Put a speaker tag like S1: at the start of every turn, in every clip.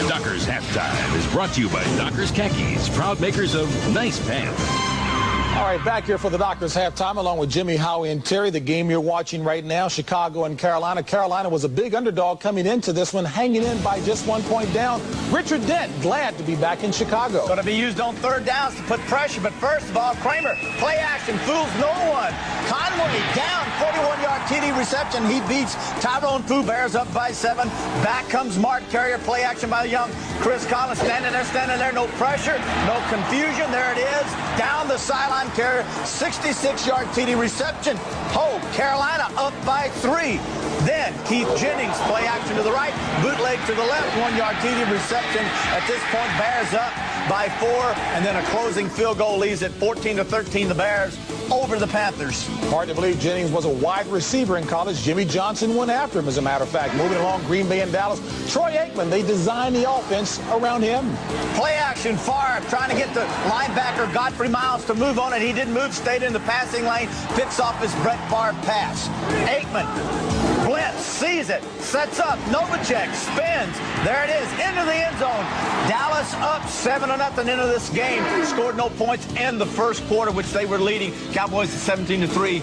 S1: Dockers Halftime is brought to you by Dockers Khakis, proud makers of nice pants.
S2: All right, back here for the Dockers Halftime, along with Jimmy, Howie, and Terry. The game you're watching right now, Chicago and Carolina. Carolina was a big underdog coming into this one, hanging in by just 1 point down. Richard Dent, glad to be back in Chicago.
S3: Going to be used on third downs to put pressure, but first of all, Kramer, play action, fools no one. Conway down, 41-yard TD reception. He beats Tyrone Fu, Bears up by 7. Back comes Mark Carrier, play action by the young Chris Collins, standing there, no pressure, no confusion. There it is, down the sideline. Carrier, 66-yard TD reception. Oh, Carolina up by 3. Then Keith Jennings, play action to the right, bootleg to the left, 1-yard TD reception. At this point, Bears up by 4, and then a closing field goal leaves it 14-13. The Bears over the Panthers.
S2: Hard to believe Jennings was a wide receiver in college. Jimmy Johnson went after him, as a matter of fact. Moving along, Green Bay and Dallas. Troy Aikman, they designed the offense around him.
S3: Play action, far, trying to get the linebacker Godfrey Miles to move on it. He didn't move, stayed in the passing lane, picks off his Brett Favre pass. Aikman, blitz, sees it, sets up, Novacek, spins. There it is, into the end zone. Dallas up 7-0 into this game. Scored no points in the first quarter, which they were leading. Cowboys at 17-3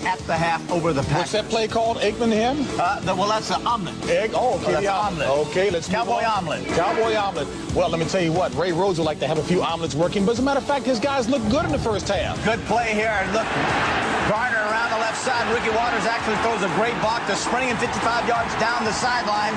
S3: at the half over the Packers.
S2: What's that play called? Aikman to him?
S3: Well, that's an omelet.
S2: Egg? Oh, okay.
S3: That's omelet.
S2: Okay, let's
S3: Cowboy omelet.
S2: Cowboy omelet. Well, let me tell you what. Ray Rhodes would like to have a few omelets working, but as a matter of fact, his guys look good in the first half.
S3: Good play here. And look, Garner around the left side. Ricky Waters actually throws a great block to sprinting 55 yards down the sideline.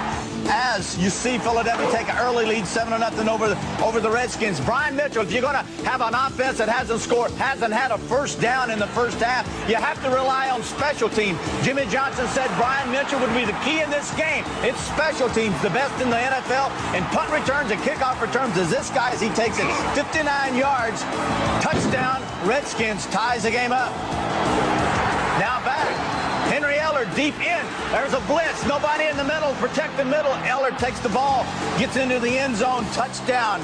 S3: As you see Philadelphia take an early lead, 7-0 over the Redskins. Brian Mitchell, if you're going to have an offense that hasn't had a first down in the first half, you have to rely on special teams. Jimmy Johnson said Brian Mitchell would be the key in this game. It's special teams, the best in the NFL, and punt returns and kickoff returns as this guy, as he takes it 59 yards. Touchdown, Redskins ties the game up. Now back. Henry Eller deep in. There's a blitz. Nobody in the middle. Protect the middle. Eller takes the ball. Gets into the end zone. Touchdown.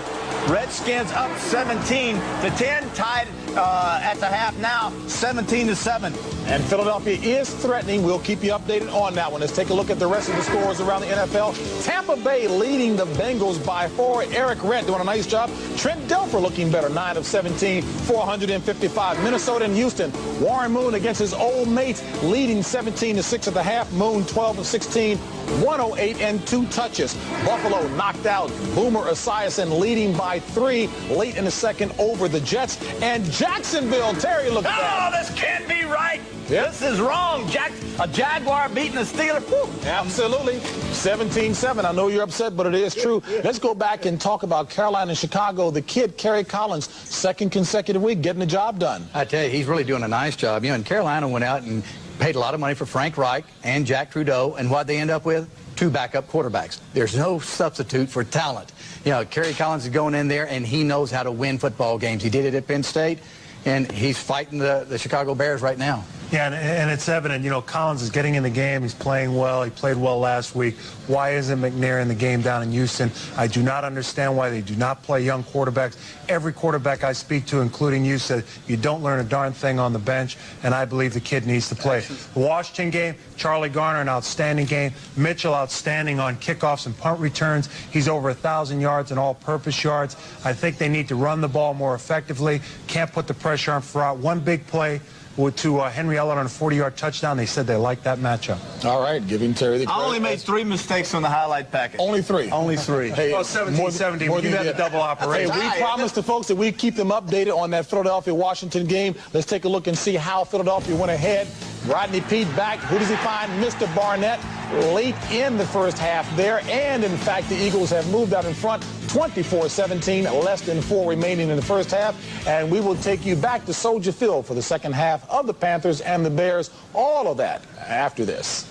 S3: Redskins up 17-10. Tied at the half now. 17-7.
S2: And Philadelphia is threatening. We'll keep you updated on that one. Let's take a look at the rest of the scores around the NFL. Tampa Bay leading the Bengals by 4. Eric Rent doing a nice job. Trent Dilfer looking better. 9 of 17, 455. Minnesota and Houston. Warren Moon against his old mates, leading 17-6 at the half. Moon 12 of 16, 108 and 2 touches. Buffalo knocked out Boomer Esiason, leading by 3 late in the second over the Jets. And Jacksonville, Terry, look at that.
S3: Oh, this can't be right.
S2: Yep.
S3: This is wrong. A Jaguar beating a Steeler. Whew.
S2: Absolutely. 17-7. I know you're upset, but it is true. Let's go back and talk about Carolina and Chicago. The kid, Kerry Collins, second consecutive week getting the job done.
S4: I tell you, he's really doing a nice job. You know, and Carolina went out and paid a lot of money for Frank Reich and Jack Trudeau, and what they end up with? 2 backup quarterbacks. There's no substitute for talent. You know, Kerry Collins is going in there, and he knows how to win football games. He did it at Penn State, and he's fighting the Chicago Bears right now.
S5: Yeah, and it's evident, you know, Collins is getting in the game. He's playing well. He played well last week. Why isn't McNair in the game down in Houston? I do not understand why they do not play young quarterbacks. Every quarterback I speak to, including you, said you don't learn a darn thing on the bench, and I believe the kid needs to play. The Washington game, Charlie Garner, an outstanding game. Mitchell, outstanding on kickoffs and punt returns. He's over 1,000 yards and all-purpose yards. I think they need to run the ball more effectively. Can't put the pressure on Farrar. One big play to Henry Eller on a 40-yard touchdown. They said they liked that matchup.
S2: All right, giving Terry the credit.
S3: I only made 3 mistakes on the highlight package.
S2: Only 3?
S3: Only 3.
S2: Hey,
S5: 17-17. You had the double operation.
S2: Hey, we promised the folks that we'd keep them updated on that Philadelphia-Washington game. Let's take a look and see how Philadelphia went ahead. Rodney Peete back. Who does he find? Mr. Barnett late in the first half there. And, in fact, the Eagles have moved out in front 24-17, less than 4 remaining in the first half. And we will take you back to Soldier Field for the second half of the Panthers and the Bears. All of that after this.